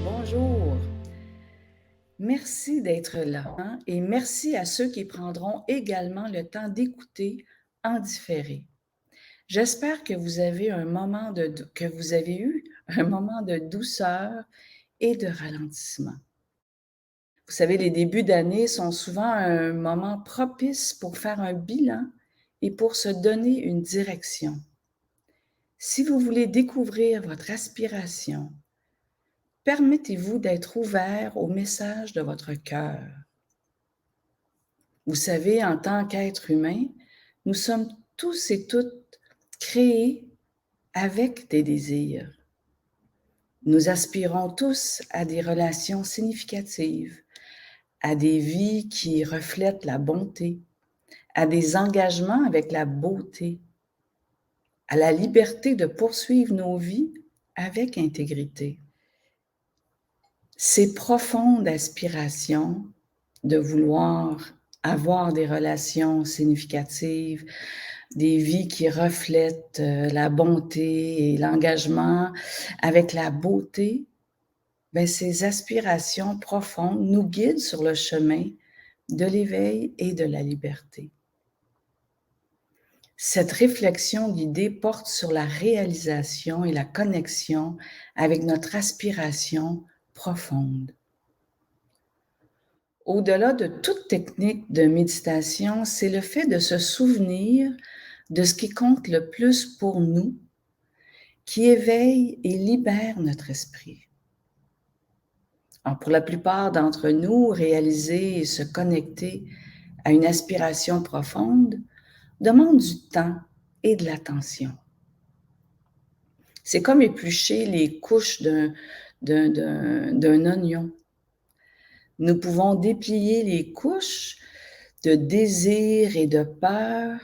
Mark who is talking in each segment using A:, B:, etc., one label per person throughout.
A: Bonjour, merci d'être là, hein, et merci à ceux qui prendront également le temps d'écouter en différé. J'espère que vous avez que vous avez eu un moment de douceur et de ralentissement. Vous savez, les débuts d'année sont souvent un moment propice pour faire un bilan et pour se donner une direction. Si vous voulez découvrir votre aspiration, permettez-vous d'être ouvert au message de votre cœur. Vous savez, en tant qu'être humain, nous sommes tous et toutes créés avec des désirs. Nous aspirons tous à des relations significatives, à des vies qui reflètent la bonté, à des engagements avec la beauté, à la liberté de poursuivre nos vies avec intégrité. Ces profondes aspirations de vouloir avoir des relations significatives, des vies qui reflètent la bonté et l'engagement avec la beauté, bien, ces aspirations profondes nous guident sur le chemin de l'éveil et de la liberté. Cette réflexion guidée porte sur la réalisation et la connexion avec notre aspiration profonde. Au-delà de toute technique de méditation, c'est le fait de se souvenir de ce qui compte le plus pour nous, qui éveille et libère notre esprit. Alors, pour la plupart d'entre nous, réaliser et se connecter à une aspiration profonde demande du temps et de l'attention. C'est comme éplucher les couches d'un oignon. Nous pouvons déplier les couches de désir et de peur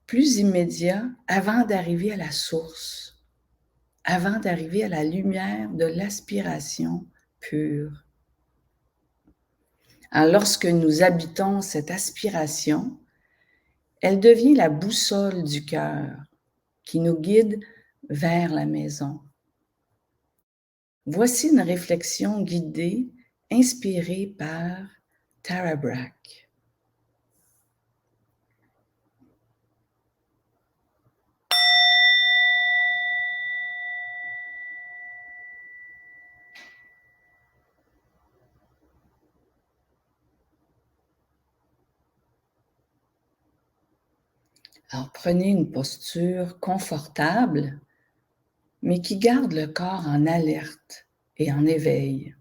A: plus immédiats avant d'arriver à la source, avant d'arriver à la lumière de l'aspiration pure. Alors, lorsque nous habitons cette aspiration, elle devient la boussole du cœur qui nous guide vers la maison. Voici une réflexion guidée inspirée par Tara Brach. Alors, prenez une posture confortable, mais qui garde le corps en alerte et en éveil,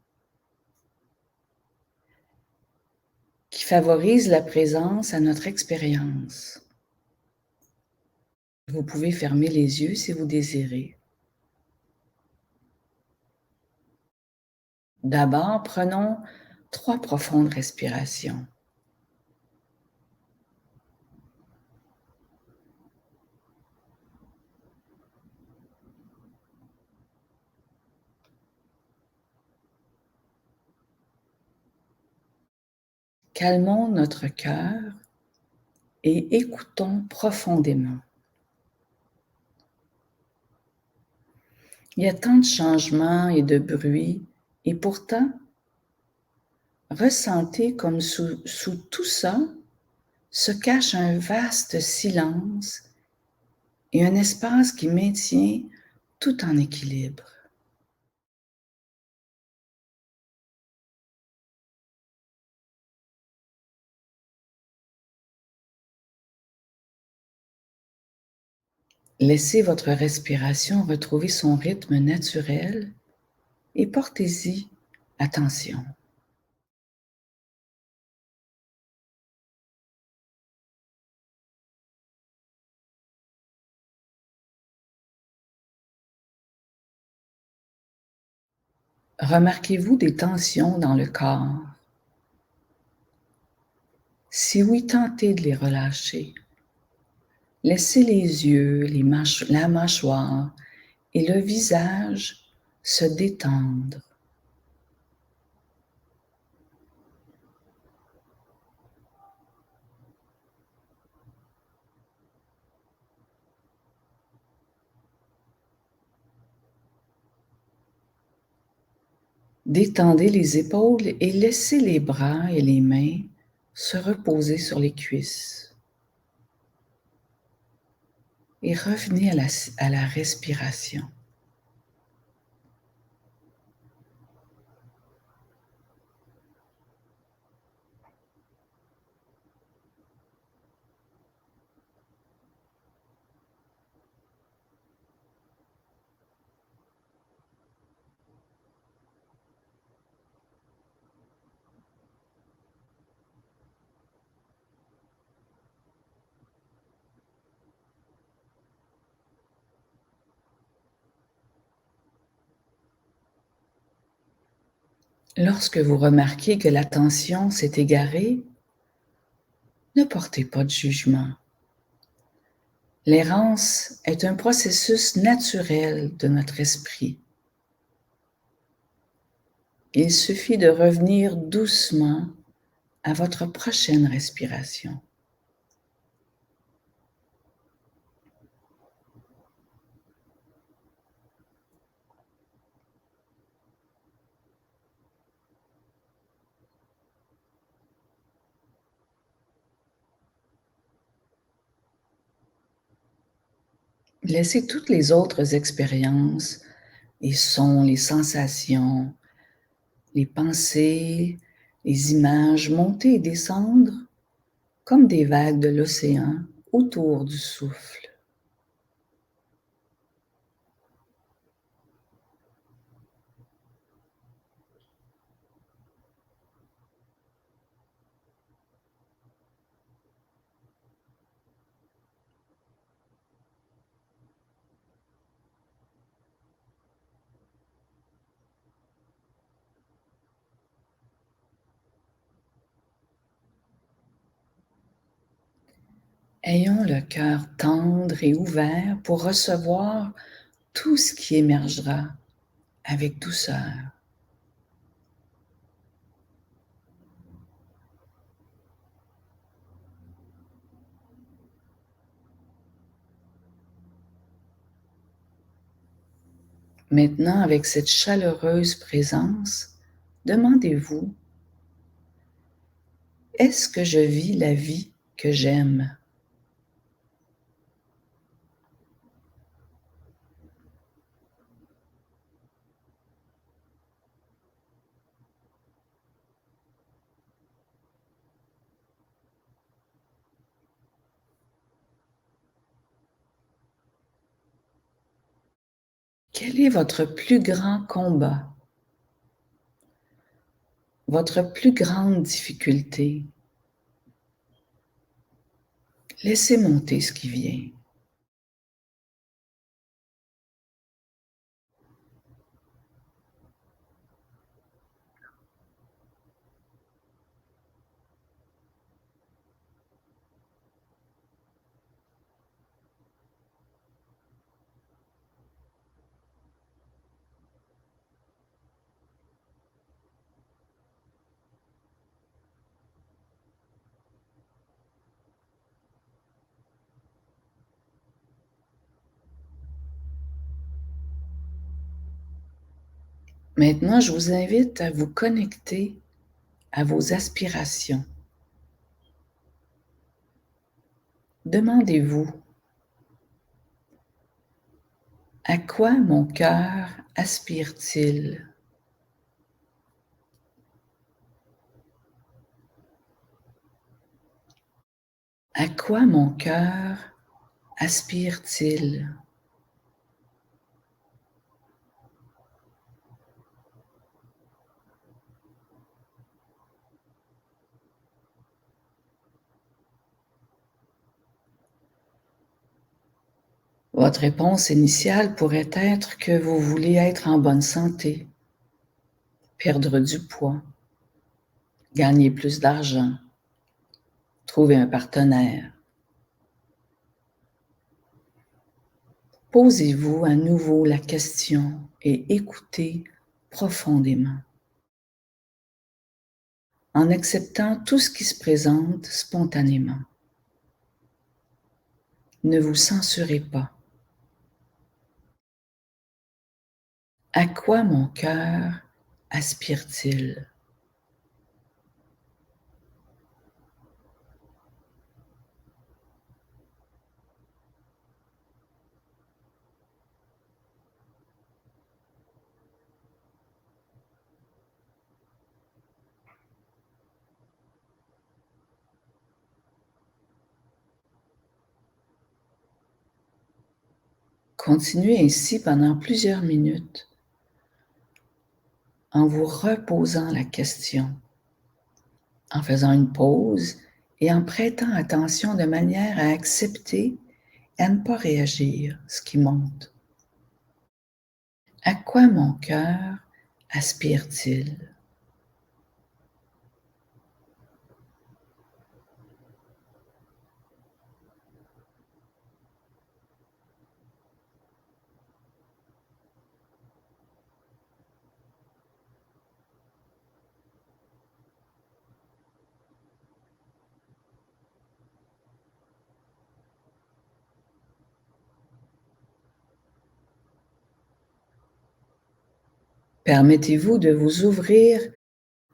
A: qui favorise la présence à notre expérience. Vous pouvez fermer les yeux si vous désirez. D'abord, prenons 3 profondes respirations. Calmons notre cœur et écoutons profondément. Il y a tant de changements et de bruit, et pourtant, ressentez comme sous tout ça se cache un vaste silence et un espace qui maintient tout en équilibre. Laissez votre respiration retrouver son rythme naturel et portez-y attention. Remarquez-vous des tensions dans le corps? Si oui, tentez de les relâcher. Laissez les yeux, la mâchoire et le visage se détendre. Détendez les épaules et laissez les bras et les mains se reposer sur les cuisses. Et revenez à la respiration. Lorsque vous remarquez que l'attention s'est égarée, ne portez pas de jugement. L'errance est un processus naturel de notre esprit. Il suffit de revenir doucement à votre prochaine respiration. Laissez toutes les autres expériences, les sons, les sensations, les pensées, les images monter et descendre comme des vagues de l'océan autour du souffle. Ayons le cœur tendre et ouvert pour recevoir tout ce qui émergera avec douceur. Maintenant, avec cette chaleureuse présence, demandez-vous, est-ce que je vis la vie que j'aime? Quel est votre plus grand combat? Votre plus grande difficulté? Laissez monter ce qui vient. Maintenant, je vous invite à vous connecter à vos aspirations. Demandez-vous, à quoi mon cœur aspire-t-il? À quoi mon cœur aspire-t-il? Votre réponse initiale pourrait être que vous voulez être en bonne santé, perdre du poids, gagner plus d'argent, trouver un partenaire. Posez-vous à nouveau la question et écoutez profondément, en acceptant tout ce qui se présente spontanément. Ne vous censurez pas. À quoi mon cœur aspire-t-il? Continuez ainsi pendant plusieurs minutes en vous reposant la question, en faisant une pause et en prêtant attention de manière à accepter et à ne pas réagir, ce qui monte. À quoi mon cœur aspire-t-il? Permettez-vous de vous ouvrir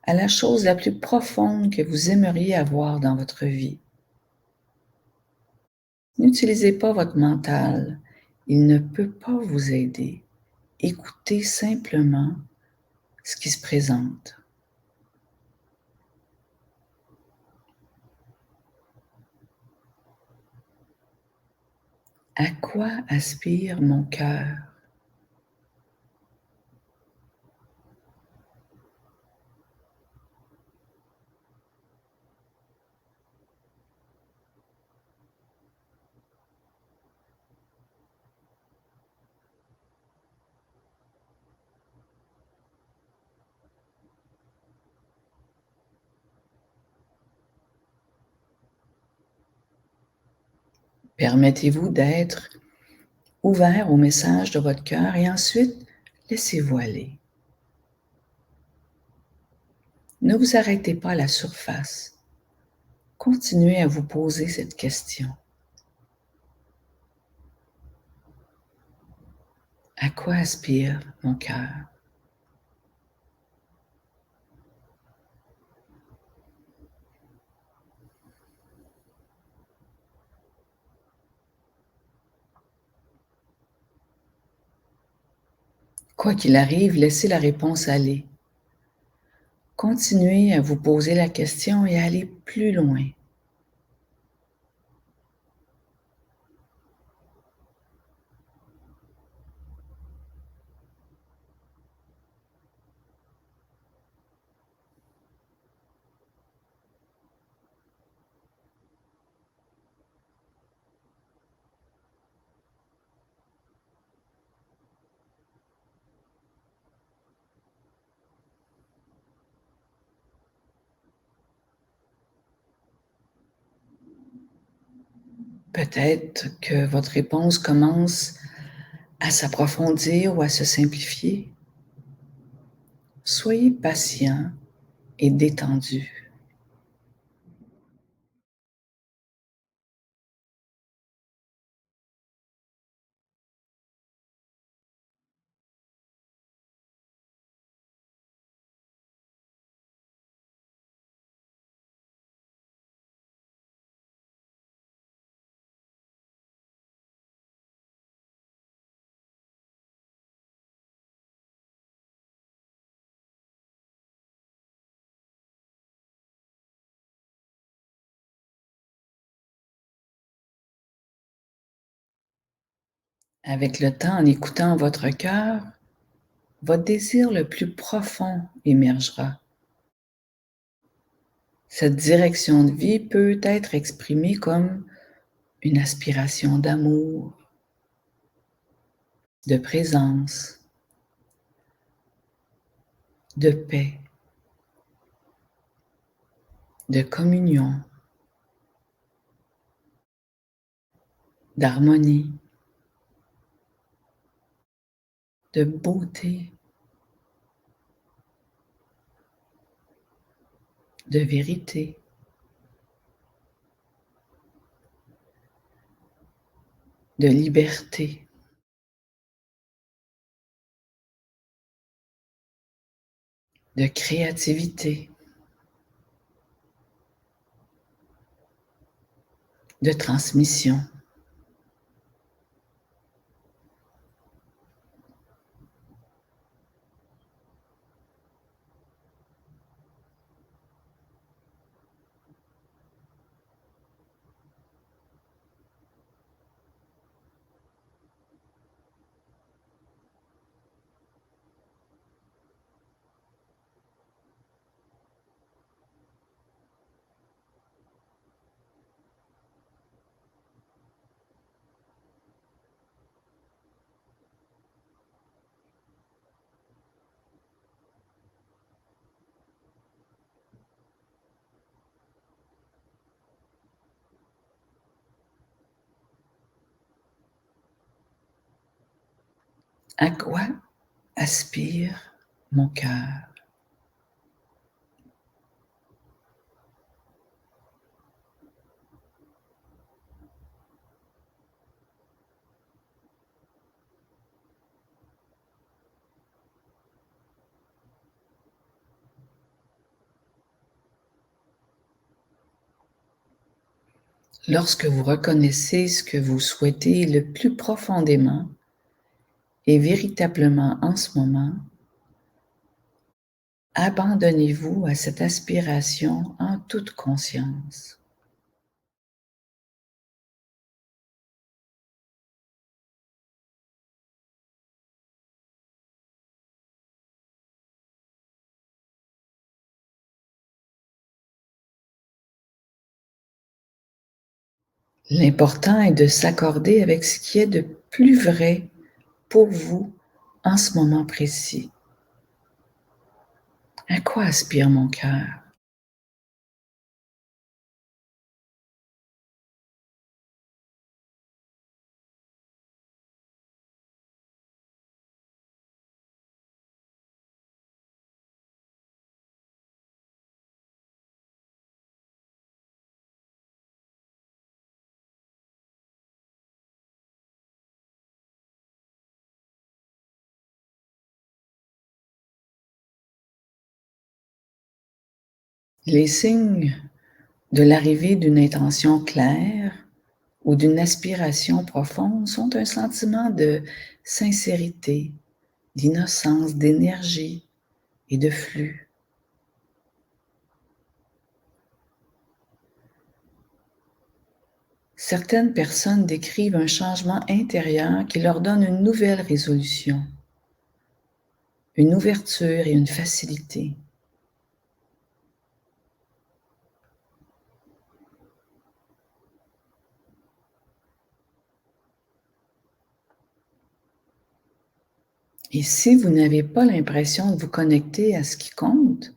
A: à la chose la plus profonde que vous aimeriez avoir dans votre vie. N'utilisez pas votre mental, il ne peut pas vous aider. Écoutez simplement ce qui se présente. À quoi aspire mon cœur? Permettez-vous d'être ouvert au message de votre cœur et ensuite laissez-vous aller. Ne vous arrêtez pas à la surface. Continuez à vous poser cette question. À quoi aspire mon cœur? Quoi qu'il arrive, laissez la réponse aller. Continuez à vous poser la question et à aller plus loin. Peut-être que votre réponse commence à s'approfondir ou à se simplifier. Soyez patient et détendu. Avec le temps, en écoutant votre cœur, votre désir le plus profond émergera. Cette direction de vie peut être exprimée comme une aspiration d'amour, de présence, de paix, de communion, d'harmonie, de beauté, de vérité, de liberté. de créativité, de transmission. À quoi aspire mon cœur? Lorsque vous reconnaissez ce que vous souhaitez le plus profondément et véritablement en ce moment, abandonnez-vous à cette aspiration en toute conscience. L'important est de s'accorder avec ce qui est de plus vrai pour vous en ce moment précis. À quoi aspire mon cœur? Les signes de l'arrivée d'une intention claire ou d'une aspiration profonde sont un sentiment de sincérité, d'innocence, d'énergie et de flux. Certaines personnes décrivent un changement intérieur qui leur donne une nouvelle résolution, une ouverture et une facilité. Et si vous n'avez pas l'impression de vous connecter à ce qui compte,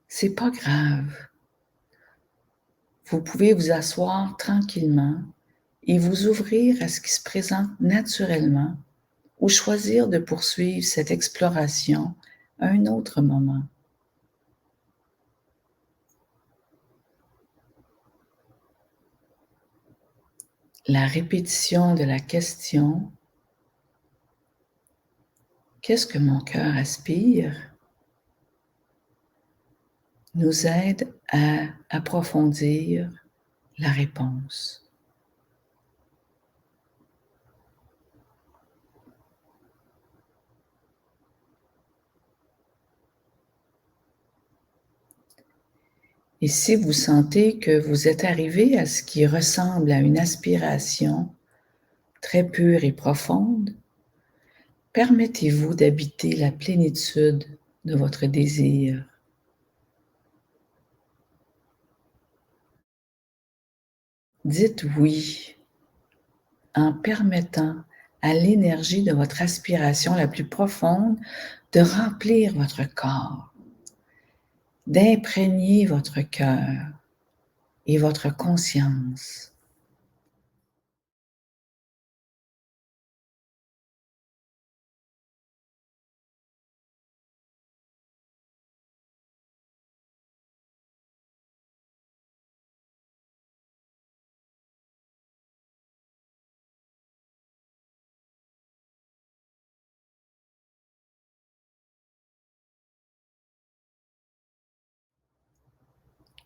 A: c'est pas grave. Vous pouvez vous asseoir tranquillement et vous ouvrir à ce qui se présente naturellement ou choisir de poursuivre cette exploration à un autre moment. La répétition de la question «Qu'est-ce que mon cœur aspire?» nous aide à approfondir la réponse. Et si vous sentez que vous êtes arrivé à ce qui ressemble à une aspiration très pure et profonde, permettez-vous d'habiter la plénitude de votre désir. Dites oui en permettant à l'énergie de votre aspiration la plus profonde de remplir votre corps, d'imprégner votre cœur et votre conscience.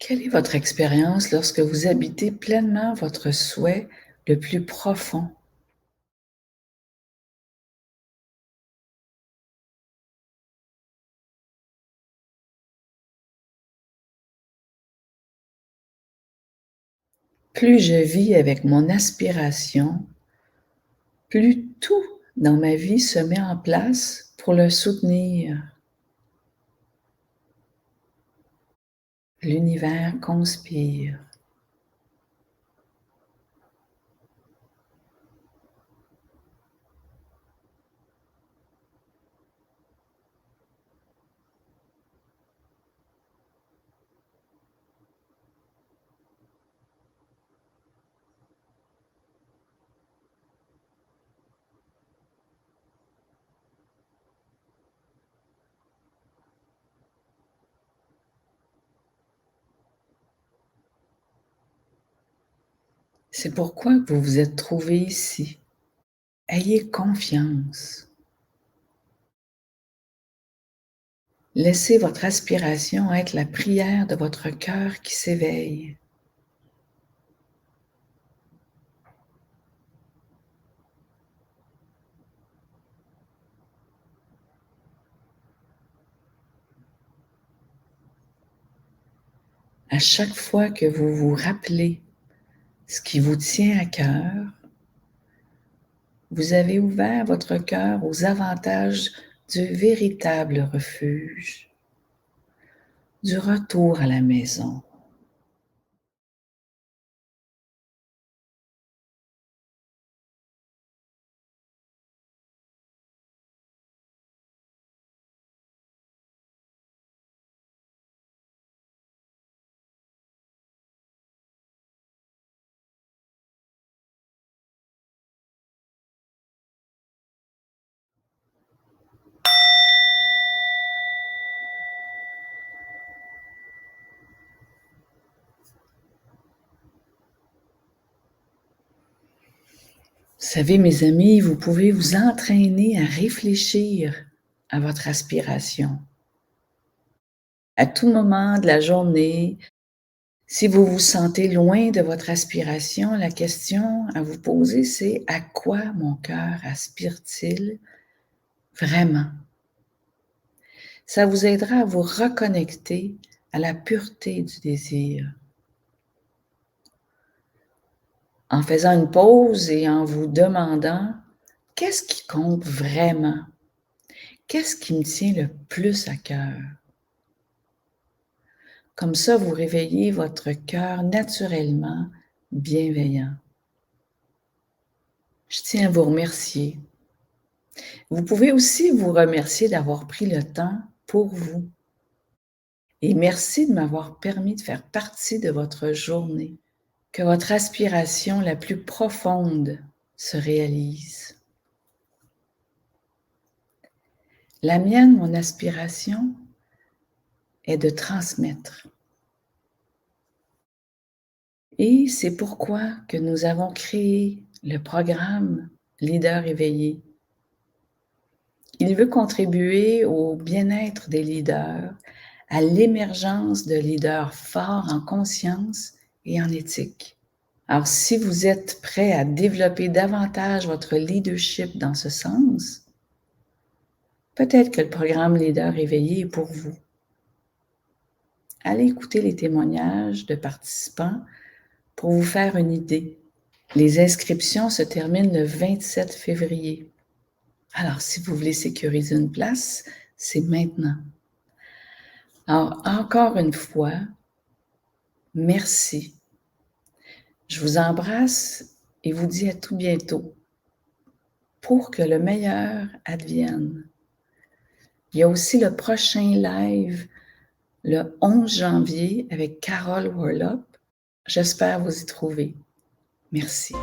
A: Quelle est votre expérience lorsque vous habitez pleinement votre souhait le plus profond? Plus je vis avec mon aspiration, plus tout dans ma vie se met en place pour le soutenir. L'univers conspire. C'est pourquoi vous vous êtes trouvé ici. Ayez confiance. Laissez votre aspiration être la prière de votre cœur qui s'éveille. À chaque fois que vous vous rappelez ce qui vous tient à cœur, vous avez ouvert votre cœur aux avantages du véritable refuge, du retour à la maison. Vous savez, mes amis, vous pouvez vous entraîner à réfléchir à votre aspiration. À tout moment de la journée, si vous vous sentez loin de votre aspiration, la question à vous poser, c'est: à quoi mon cœur aspire-t-il vraiment? Ça vous aidera à vous reconnecter à la pureté du désir. En faisant une pause et en vous demandant: qu'est-ce qui compte vraiment? Qu'est-ce qui me tient le plus à cœur? Comme ça, vous réveillez votre cœur naturellement bienveillant. Je tiens à vous remercier. Vous pouvez aussi vous remercier d'avoir pris le temps pour vous. Et merci de m'avoir permis de faire partie de votre journée. Que votre aspiration la plus profonde se réalise. La mienne, mon aspiration, est de transmettre. Et c'est pourquoi que nous avons créé le programme Leader éveillé. Il veut contribuer au bien-être des leaders, à l'émergence de leaders forts en conscience et en éthique. Alors, si vous êtes prêt à développer davantage votre leadership dans ce sens, peut-être que le programme Leader éveillé est pour vous. Allez écouter les témoignages de participants pour vous faire une idée. Les inscriptions se terminent le 27 février. Alors, si vous voulez sécuriser une place, c'est maintenant. Alors, encore une fois, merci. Je vous embrasse et vous dis à tout bientôt pour que le meilleur advienne. Il y a aussi le prochain live le 11 janvier avec Carole Warlop. J'espère vous y trouver. Merci.